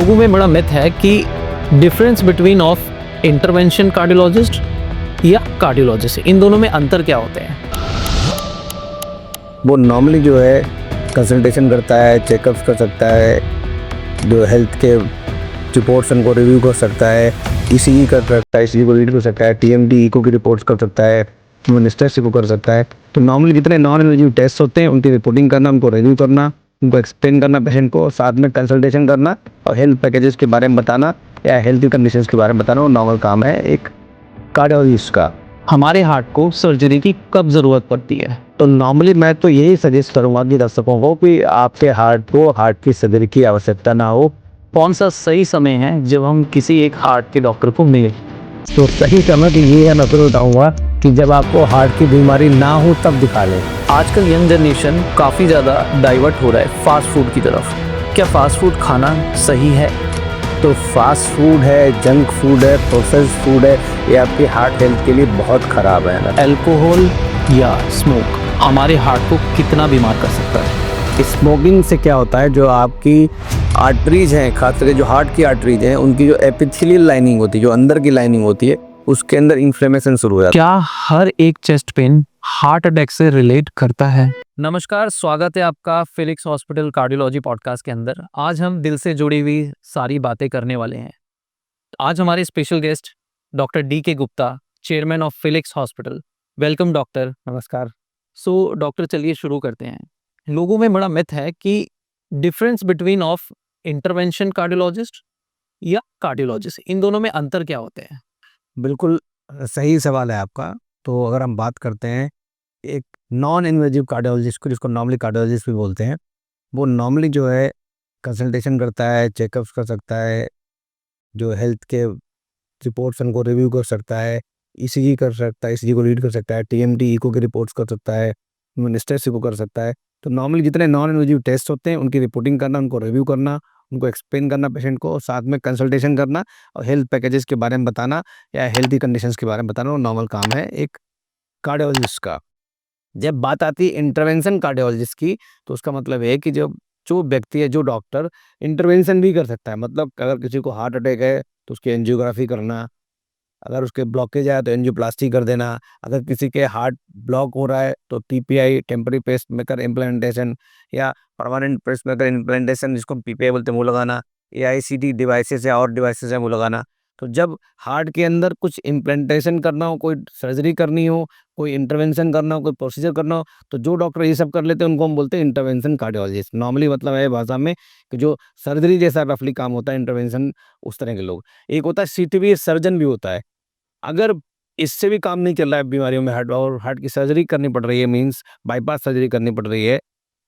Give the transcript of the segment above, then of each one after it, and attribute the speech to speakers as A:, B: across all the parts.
A: लोगों में बड़ा मिथ है कि difference between of intervention cardiologist या कार्डियोलॉजिस्ट, इन दोनों में अंतर क्या होते हैं?
B: वो नॉर्मली जो है कंसल्टेशन करता है, चेकअप्स कर सकता है, जो हेल्थ के रिपोर्ट्स उनको रिव्यू कर सकता है, ईसीजी कर सकता है, ईसीजी को रीड कर सकता है, टीएमटी इको की रिपोर्ट्स कर सकता है, ह्यूमन स्ट्रेस को कर सकता है। तो नॉर्मली जितने नॉन इन्वेजिव टेस्ट होते हैं उनकी रिपोर्टिंग करना, उनको रिव्यू करना, उनको एक्सप्लेन करना पेशेंट को, साथ में कंसल्टेशन करना और हेल्थ पैकेजेस के बारे में बताना या हेल्थ कंडीशंस के बारे में बताना वो नॉर्मल काम है एक कार्डियोलॉजिस्ट का।
A: हमारे हार्ट को सर्जरी की कब ज़रूरत पड़ती है?
B: तो नॉर्मली मैं तो यही सजेस्ट करूंगा कि दर्शकों को कि आपके हार्ट को हार्ट की सर्जरी की आवश्यकता ना हो।
A: कौन सा सही समय है जब हम किसी एक हार्ट के डॉक्टर को मिलें?
B: तो सही समय तो ये है, मैं फिर बताऊंगा कि जब आपको हार्ट की बीमारी ना हो तब दिखा लें।
A: आजकल यंग जनरेशन काफ़ी ज़्यादा डाइवर्ट हो रहा है फास्ट फूड की तरफ। क्या फास्ट फूड खाना सही है?
B: तो फास्ट फूड है, जंक फूड है, प्रोसेस्ड फूड है, ये आपकी हार्ट हेल्थ के लिए बहुत ख़राब है ना।
A: अल्कोहल या स्मोक हमारे हार्ट को कितना बीमार कर सकता है?
B: स्मोकिंग से क्या होता है, जो आपकी आर्टरीज हैं, खास करके जो हार्ट की आर्टरीज हैं, उनकी जो एपिथेलियल लाइनिंग होती है, जो अंदर की लाइनिंग होती है, उसके अंदर इन्फ्लेमेशन शुरू हो जाता है।
A: क्या हर एक चेस्ट पेन हार्ट अटैक से रिलेट करता है? नमस्कार, स्वागत है आपका फिलिक्स हॉस्पिटल कार्डियोलॉजी पॉडकास्ट के अंदर। आज हम दिल से जुड़ी हुई सारी बातें करने वाले हैं। आज हमारे special guest doctor D K. Gupta, chairman of Felix hospital. Welcome doctor.
B: नमस्कार।
A: सो डॉक्टर, चलिए शुरू करते हैं। लोगों में बड़ा मिथ है कि difference between of intervention cardiologist या कार्डियोलॉजिस्ट, इन दोनों में अंतर क्या होते हैं?
B: बिल्कुल सही सवाल है आपका। तो अगर हम बात करते हैं एक नॉन इन्वेजिव कार्डियोलॉजिस्ट को, जिसको नॉर्मली कार्डियोलॉजिस्ट भी बोलते हैं, वो नॉर्मली जो है कंसल्टेशन करता है, चेकअप्स कर सकता है, जो हेल्थ के रिपोर्ट्स उनको रिव्यू कर सकता है, ईसीजी कर सकता है, ईसीजी को रीड कर सकता है, टीएमटी इको की रिपोर्ट्स कर सकता है, ह्यूमन स्ट्रेस को कर सकता है। तो नॉर्मली जितने नॉन इन्वेजिव टेस्ट होते हैं उनकी रिपोर्टिंग करना, उनको रिव्यू करना, उनको एक्सप्लेन करना पेशेंट को, साथ में कंसल्टेशन करना और हेल्थ पैकेजेस के बारे में बताना या हेल्थी कंडीशंस के बारे में बताना वो नॉर्मल काम है एक कार्डियोलॉजिस्ट का। जब बात आती है इंटरवेंशन कार्डियोलॉजिस्ट की, तो उसका मतलब है कि जो जो व्यक्ति है, जो डॉक्टर इंटरवेंशन भी कर सकता है। मतलब अगर किसी को हार्ट अटैक है तो उसकी एंजियोग्राफी करना, अगर उसके ब्लॉकेज आया तो एंजियोप्लास्टी कर देना, अगर किसी के हार्ट ब्लॉक हो रहा है तो टीपीआई, टेम्पररी पेसमेकर इम्प्लांटेशन या परमानेंट पेसमेकर इम्प्लांटेशन, जिसको पीपीआई बोलते हैं, वो लगाना, एआईसीटी डिवाइसेस या और डिवाइसेस हैं वो लगाना। तो जब हार्ट के अंदर कुछ इम्प्लांटेशन करना हो, कोई सर्जरी करनी हो, कोई इंटरवेंशन करना हो, कोई प्रोसीजर करना हो, तो जो डॉक्टर ये सब कर लेते हैं उनको हम बोलते हैं इंटरवेंशन कार्डियोलॉजिस्ट। नॉर्मली मतलब है भाषा में कि जो सर्जरी जैसा रफली काम होता है, इंटरवेंशन उस तरह के लोग। एक होता है सीटीबी सर्जन भी होता है। अगर इससे भी काम नहीं चल रहा है बीमारियों में, हार्ट और हार्ट की सर्जरी करनी पड़ रही है, मीन्स बाईपास सर्जरी करनी पड़ रही है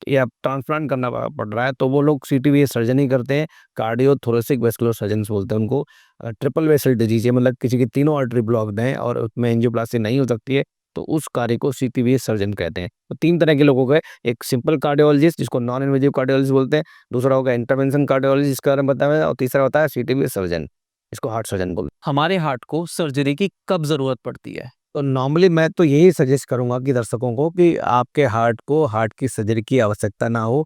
B: या ट्रांसप्लांट करना पड़ रहा है, तो वो लोग सीटीवीए सर्जन ही करते हैं। कार्डियो थोरेसिक वेस्कुलर सर्जन्स बोलते हैं उनको। ट्रिपल वेसल डिजीज है, मतलब किसी की तीनों आर्टरी ब्लॉक्ड हैं और उसमें एंजियोप्लास्टी नहीं हो सकती है, तो उस कार्य को सीटीवीए सर्जन कहते हैं। तो तीन तरह के लोगों का, एक सिंपल कार्डियोलॉजिस्ट जिसको नॉन इन्वेजिव कार्डियोलॉजिस्ट बोलते हैं, दूसरा होगा इंटरवेंशन कार्डियोलॉजिस्ट जिसके बारे में बताया, और तीसरा होता है सीटीवीए सर्जन, इसको हार्ट सर्जन बोलते हैं।
A: हमारे हार्ट को सर्जरी की कब ज़रूरत पड़ती है?
B: तो नॉर्मली मैं तो यही सजेस्ट करूंगा कि दर्शकों को कि आपके हार्ट को हार्ट की सर्जरी की आवश्यकता ना हो।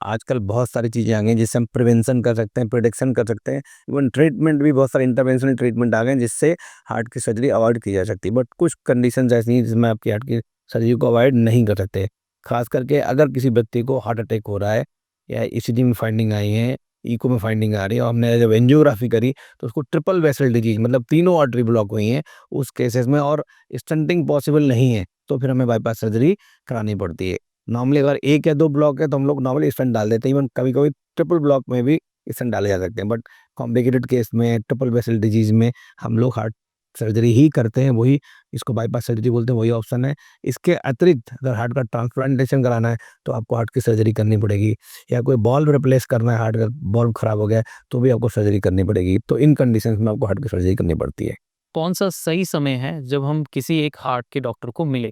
B: आजकल बहुत सारी चीज़ें आ गई हैं जिससे हम प्रिवेंशन कर सकते हैं, प्रिडिक्शन कर सकते हैं, इवन ट्रीटमेंट भी बहुत सारे इंटरवेंशनल ट्रीटमेंट आ गए हैं जिससे हार्ट की सर्जरी अवॉइड की जा सकती है। बट कुछ कंडीशन ऐसी हैं जिसमें आपकी हार्ट की सर्जरी को अवॉइड नहीं कर सकते। खास करके अगर किसी व्यक्ति को हार्ट अटैक हो रहा है या ईसीजी में फाइंडिंग आई है, इको में फाइंडिंग आ रही है और हमने जब एंजियोग्राफी करी तो उसको ट्रिपल वेसल डिजीज, मतलब तीनों आर्टरी ब्लॉक हुई हैं उस केसेस में, और स्टंटिंग पॉसिबल नहीं है, तो फिर हमें बाईपास सर्जरी करानी पड़ती है। नॉर्मली अगर एक या दो ब्लॉक है तो हम लोग नॉर्मली स्टंट डाल देते हैं, इवन कभी कभी ट्रिपल ब्लॉक में भी स्टंट डाले जा सकते हैं। बट कॉम्प्लिकेटेड केस में, ट्रिपल वेसल डिजीज में हम लोग हार्ट सर्जरी ही करते हैं, वही इसको बाईपास सर्जरी बोलते हैं, वही ऑप्शन है। इसके अतिरिक्त अगर हार्ट का ट्रांसप्लांटेशन कराना है तो आपको हार्ट की सर्जरी करनी पड़ेगी, या कोई बॉल्व रिप्लेस करना है, हार्ट का बॉल्व खराब हो गया है, तो भी आपको सर्जरी करनी पड़ेगी। तो इन कंडीशंस में आपको हार्ट की सर्जरी करनी पड़ती है।
A: कौन सा सही समय है जब हम किसी एक हार्ट के डॉक्टर को मिले?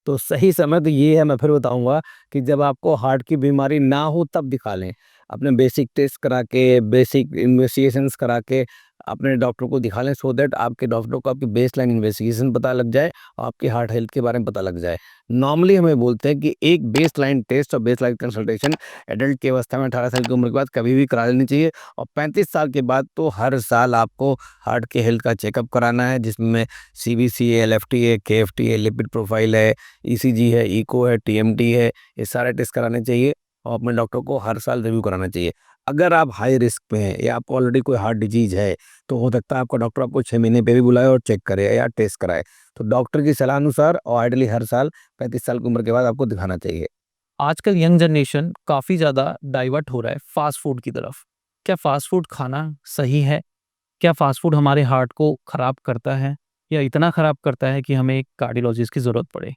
B: तो सही समय तो ये है, मैं फिर बताऊँगा, कि जब आपको हार्ट की बीमारी ना हो तब दिखा लें। अपने बेसिक टेस्ट करा के, बेसिक इन्वेस्टिगेशंस करा के, अपने डॉक्टर को दिखा लें, सो दैट आपके डॉक्टर को आपकी बेसलाइन इन्वेस्टिगेशन पता लग जाए और आपकी हार्ट हेल्थ के बारे में पता लग जाए। नॉर्मली हमें बोलते हैं कि एक बेसलाइन टेस्ट और बेसलाइन कंसल्टेशन एडल्ट की अवस्था में 18 साल की उम्र के बाद कभी भी करा लेनी चाहिए, और 35 साल के बाद तो हर साल आपको हार्ट के हेल्थ का चेकअप कराना है, जिसमें सीबीसी है, एलएफटी है, केएफटी है, लिपिड प्रोफाइल है, ईसीजी है, इको है, टीएमटी है, ये सारे टेस्ट कराने चाहिए और अपने डॉक्टर को हर साल रिव्यू कराना चाहिए। अगर आप हाई रिस्क पे हैं या आपको ऑलरेडी कोई हार्ट डिजीज है, तो हो सकता है आपका डॉक्टर आपको 6 महीने पे भी बुलाए और चेक करे या टेस्ट कराए। तो डॉक्टर की सलाह अनुसार और आइडियली हर साल 35 साल की उम्र के बाद आपको दिखाना चाहिए।
A: आजकल यंग जनरेशन काफ़ी ज़्यादा डाइवर्ट हो रहा है फास्ट फूड की तरफ। क्या फास्ट फूड खाना सही है? क्या फास्ट फूड हमारे हार्ट को खराब करता है या इतना खराब करता है कि हमें एक कार्डियोलॉजिस्ट की ज़रूरत पड़े?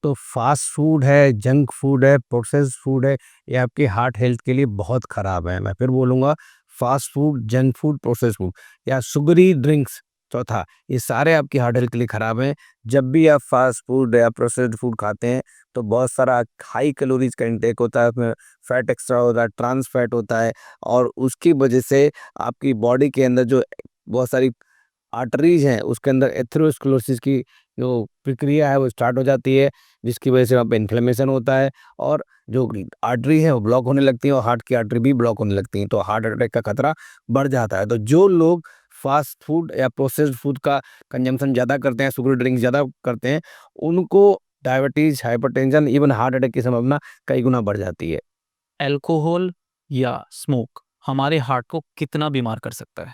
B: तो फास्ट फूड है, जंक फूड है, प्रोसेस्ड फूड है, ये आपकी हार्ट हेल्थ के लिए बहुत खराब है। मैं फिर बोलूँगा, fast food, junk food, processed food या शुगरी ड्रिंक्स, चौथा, ये सारे आपकी हार्ट हेल्थ के लिए खराब हैं। जब भी आप फास्ट फूड या प्रोसेस्ड फूड खाते हैं, तो बहुत सारा हाई कैलोरीज़ का इंटेक होता है, उसमें फैट एक्स्ट्रा होता है, ट्रांस फैट होता है, और उसकी वजह से आपकी बॉडी के अंदर जो बहुत सारी आर्टरीज़ हैं, उसके अंदर एथेरोस्क्लेरोसिस की जो प्रक्रिया है वो स्टार्ट हो जाती है, जिसकी वजह से वहाँ पे इन्फ्लेमेशन होता है और जो आर्टरी है वो ब्लॉक होने लगती है और हार्ट की आर्टरी भी ब्लॉक होने लगती है, तो हार्ट अटैक का खतरा बढ़ जाता है। तो जो लोग फास्ट फूड या प्रोसेस्ड फूड का कंजम्पशन ज़्यादा करते हैं, शुगर ड्रिंक्स ज़्यादा करते हैं, उनको diabetes, hypertension, even heart attack की संभावना कई गुना बढ़ जाती है।
A: अल्कोहल या स्मोक हमारे हार्ट को कितना बीमार कर सकता है?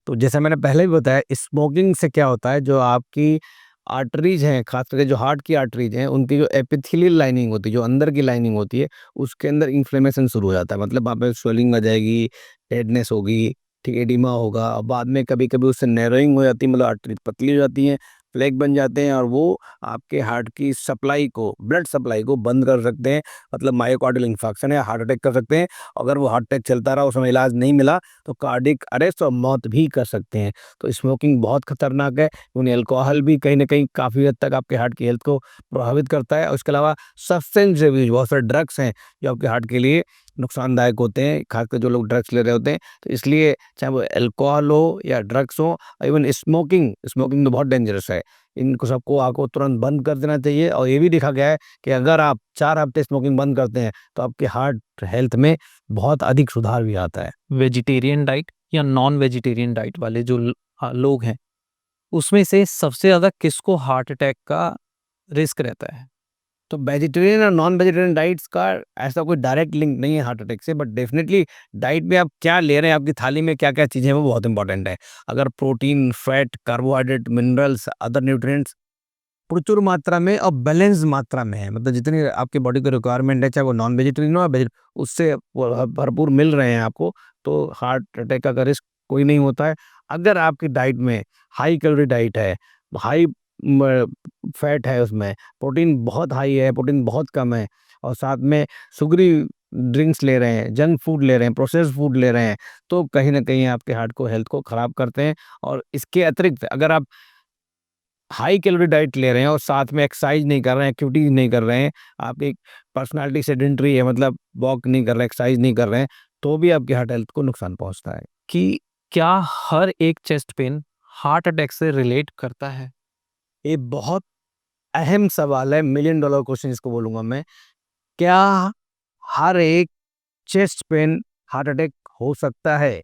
B: तो जैसा मैंने पहले भी बताया, स्मोकिंग से क्या होता है, जो आपकी आर्टरीज हैं, खास करके जो हार्ट की आर्टरीज हैं, उनकी जो एपिथेलियल लाइनिंग होती है, जो अंदर की लाइनिंग होती है, उसके अंदर इन्फ्लेमेशन शुरू हो जाता है। मतलब वहाँ पे स्वेलिंग आ जाएगी, रेडनेस होगी, ठीक है, एडिमा होगा, और बाद में कभी-कभी उससे नैरोइंग हो जाती है, मतलब आर्टरी पतली हो जाती हैं, प्लेक बन जाते हैं और वो आपके हार्ट की सप्लाई को, ब्लड सप्लाई को बंद कर सकते हैं। मतलब मायोकार्डियल इंफार्क्शन या हार्ट अटैक कर सकते हैं। अगर वो हार्ट अटैक चलता रहा, उस समय इलाज नहीं मिला, तो कार्डियक अरेस्ट और मौत भी कर सकते हैं। तो स्मोकिंग बहुत खतरनाक है, क्योंकि अल्कोहल भी कहीं न कहीं काफ़ी हद तक आपके हार्ट की हेल्थ को प्रभावित करता है, और इसके अलावा सब्सटेंस अब्यूज़, बहुत सारे ड्रग्स हैं, जो आपके हार्ट के लिए नुकसानदायक होते हैं, खासकर जो लोग ड्रग्स ले रहे होते हैं। तो इसलिए चाहे वो अल्कोहल हो या ड्रग्स हो, इवन स्मोकिंग, स्मोकिंग तो बहुत डेंजरस है। इनको सबको आपको तुरंत बंद कर देना चाहिए, और ये भी देखा गया है कि अगर आप 4 हफ्ते स्मोकिंग बंद करते हैं, तो आपके हार्ट हेल्थ में बहुत अधिक सुधार भी आता है।
A: वेजिटेरियन डाइट या नॉन वेजिटेरियन डाइट वाले जो लोग हैं, उसमें से सबसे ज़्यादा किसको हार्ट अटैक का रिस्क रहता है?
B: तो वेजिटेरियन और नॉन वेजिटेरियन डाइट्स का ऐसा कोई डायरेक्ट लिंक नहीं है हार्ट अटैक से, बट डेफिनेटली डाइट में आप क्या ले रहे हैं, आपकी थाली में क्या-क्या चीज़ें हैं, वो बहुत इंपॉर्टेंट है। अगर protein, fat, carbohydrate, minerals, other nutrients प्रचुर मात्रा में और बैलेंस मात्रा में है, मतलब जितनी आपकी बॉडी को रिक्वायरमेंट है, चाहे वो नॉन वेजिटेरियन हो या उससे भरपूर मिल रहे हैं आपको, तो हार्ट अटैक का रिस्क कोई नहीं होता है। अगर आपकी डाइट में हाई कैलोरी डाइट है, हाई फैट है, उसमें प्रोटीन बहुत हाई है, प्रोटीन बहुत कम है, और साथ में शुगरी ड्रिंक्स ले रहे हैं, जंक फूड ले रहे हैं, प्रोसेस्ड फूड ले रहे हैं, तो कहीं न कहीं आपके हार्ट को, हेल्थ को खराब करते हैं। और इसके अतिरिक्त अगर आप हाई कैलोरी डाइट ले रहे हैं और साथ में एक्सरसाइज नहीं कर रहे हैं, एक्टिविटीज नहीं कर रहे हैं, आपकी पर्सनालिटी सेडेंटरी है, मतलब वॉक नहीं कर रहे हैं, एक्सरसाइज नहीं कर रहे हैं, तो भी आपकी हार्ट हेल्थ को नुकसान पहुंचता है।
A: कि क्या हर एक चेस्ट पेन हार्ट अटैक से रिलेट करता है?
B: ये बहुत अहम सवाल है, मिलियन डॉलर क्वेश्चन इसको बोलूंगा मैं। क्या हर एक चेस्ट पेन हार्ट अटैक हो सकता है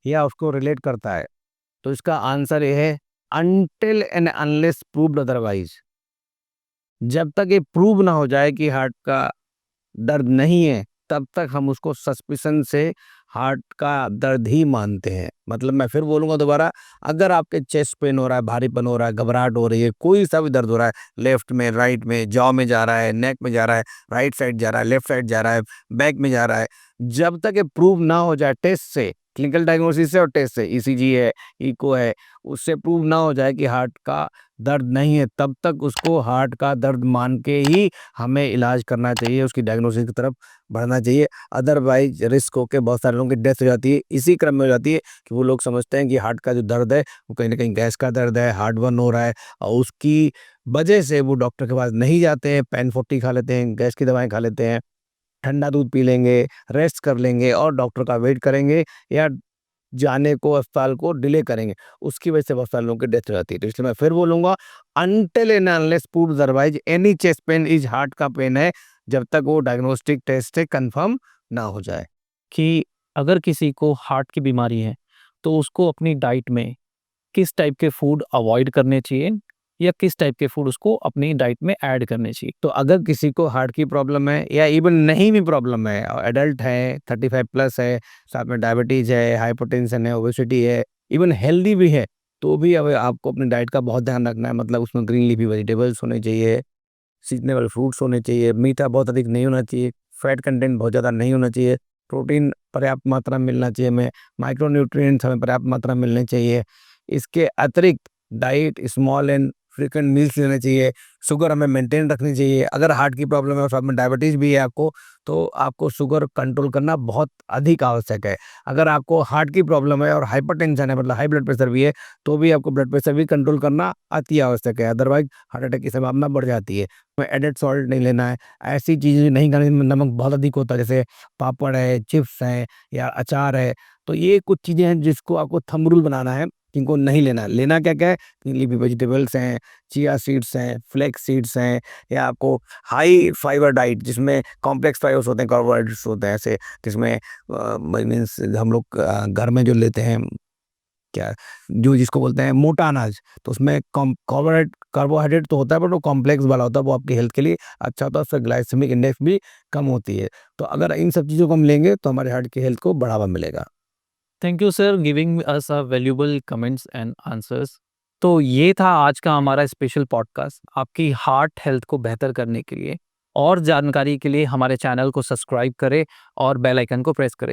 B: या उसको रिलेट करता है? तो इसका आंसर ये है, until and unless proved otherwise. जब तक ये प्रूव ना हो जाए कि हार्ट का दर्द नहीं है, तब तक हम उसको सस्पिशन से हार्ट का दर्द ही मानते हैं। मतलब मैं फिर बोलूँगा दोबारा, अगर आपके चेस्ट पेन हो रहा है, भारीपन हो रहा है, घबराहट हो रही है, कोई सा भी दर्द हो रहा है, लेफ्ट में, राइट में, जॉ में जा रहा है, नेक में जा रहा है, राइट साइड जा रहा है, लेफ्ट साइड जा रहा है, बैक में जा रहा है, जब तक ये प्रूव ना हो जाए टेस्ट से, क्लिनिकल डायग्नोसिस से और टेस्ट से, ईसीजी है, इको है, उससे प्रूव ना हो जाए कि हार्ट का दर्द नहीं है, तब तक उसको हार्ट का दर्द मान के ही हमें इलाज करना चाहिए, उसकी डायग्नोसिस की तरफ बढ़ना चाहिए। अदरवाइज रिस्क होके बहुत सारे लोगों की डेथ हो जाती है, इसी क्रम में हो जाती है कि वो लोग समझते हैं कि हार्ट का जो दर्द है, वो कहीं न कहीं गैस का दर्द है, हार्ट बर्न हो रहा है, और उसकी वजह से वो डॉक्टर के पास नहीं जाते हैं, पैन 40 खा लेते हैं, गैस की दवाएँ खा लेते हैं, ठंडा दूध पी लेंगे, रेस्ट कर लेंगे और डॉक्टर का वेट करेंगे, या जाने को अस्पताल को डिले करेंगे, उसकी वजह से बहुत सारे लोगों की डेथ हो जाती है। तो इसलिए मैं फिर बोलूँगा, until and unless proved otherwise any chest pain is heart का पेन है, जब तक वो डायग्नोस्टिक टेस्ट से कंफर्म ना हो जाए।
A: कि अगर किसी को हार्ट की बीमारी है, तो उसको अपनी डाइट में किस टाइप के फूड अवॉइड करने चाहिए या किस टाइप के फूड उसको अपनी डाइट में ऐड करने चाहिए?
B: तो अगर किसी को हार्ट की प्रॉब्लम है या इवन नहीं भी प्रॉब्लम है, एडल्ट है, 35 प्लस है, साथ में डायबिटीज है, हाइपरटेंशन है, ओबेसिटी है, इवन हेल्दी भी है, तो भी अब आपको अपनी डाइट का बहुत ध्यान रखना है। मतलब उसमें ग्रीन लीफी वेजिटेबल्स होने चाहिए, सीजनेबल फ्रूट्स होने चाहिए, मीठा बहुत अधिक नहीं होना चाहिए, फैट कंटेंट बहुत ज़्यादा नहीं होना चाहिए, प्रोटीन पर्याप्त मात्रा में मिलना चाहिए, हमें माइक्रो न्यूट्रिएंट्स हमें पर्याप्त मात्रा में मिलने चाहिए। इसके अतिरिक्त diet small and frequent meals लेने चाहिए, शुगर हमें मेंटेन रखनी चाहिए। अगर हार्ट की प्रॉब्लम है और साथ में डायबिटीज़ भी है आपको, तो आपको शुगर कंट्रोल करना बहुत अधिक आवश्यक है। अगर आपको हार्ट की प्रॉब्लम है और हाइपरटेंशन है, मतलब हाई ब्लड प्रेशर भी है, तो भी आपको ब्लड प्रेशर भी कंट्रोल करना अति आवश्यक है, अदरवाइज़ हार्ट अटैक की संभावना बढ़ जाती है। हमें एडेड सॉल्ट नहीं लेना है, ऐसी चीज़ें नहीं खानी जिनमें नमक बहुत अधिक होता है, जैसे पापड़ है, चिप्स हैं या अचार है। तो ये कुछ चीज़ें हैं जिसको आपको थंब रूल बनाना है, इनको नहीं लेना है। लेना क्या-क्या है? लीफी वेजिटेबल्स हैं, चिया सीड्स हैं, फ्लेक्स सीड्स हैं, या आपको हाई फाइबर डाइट जिसमें कॉम्प्लेक्स फाइबर्स होते हैं, कार्बोहाइड्रेट्स होते हैं, ऐसे जिसमें मीन्स हम लोग घर में जो लेते हैं, क्या जो जिसको बोलते हैं मोटा अनाज, तो उसमें कार्बोहाइड्रेट तो होता है, बट वो कॉम्प्लेक्स वाला होता है, वो आपकी हेल्थ के लिए अच्छा होता है, उससे ग्लाइसेमिक इंडेक्स भी कम होती है। तो अगर इन सब चीज़ों को हम लेंगे तो हमारे हार्ट की हेल्थ को बढ़ावा मिलेगा।
A: Thank you sir giving us a valuable comments and answers. तो ये था आज का हमारा स्पेशल पॉडकास्ट आपकी हार्ट हेल्थ को बेहतर करने के लिए। और जानकारी के लिए हमारे चैनल को सब्सक्राइब करें और बेल आइकन को प्रेस करें।